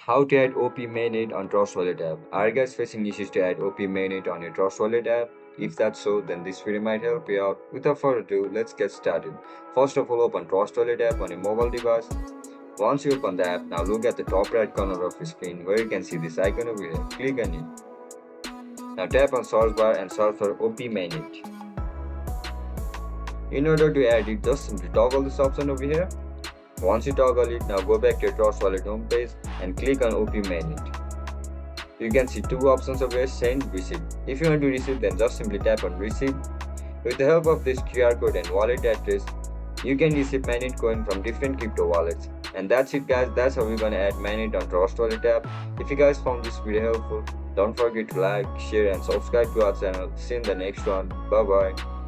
How to add OP Mainnet on Trust Wallet app. Are you guys facing issues to add OP Mainnet on your Trust Wallet app? If that's so, then this video might help you out. Without further ado, let's get started. First of all, open Trust Wallet app on your mobile device. Once you open the app, now look at the top right corner of your screen where you can see this icon over here. Click on it. Now tap on search bar and search for OP Mainnet. In order to add it, just simply toggle this option over here. Once you toggle it, now go back to your Trust Wallet homepage and click on OP Mainnet. You can see two options over here, send, receive. If you want to receive, then just simply tap on receive. With the help of this QR code and wallet address, you can receive Mainnet coin from different crypto wallets. And that's it guys, that's how we're gonna add Mainnet on Trust Wallet app. If you guys found this video helpful, don't forget to like, share and subscribe to our channel. See you in the next one. Bye bye.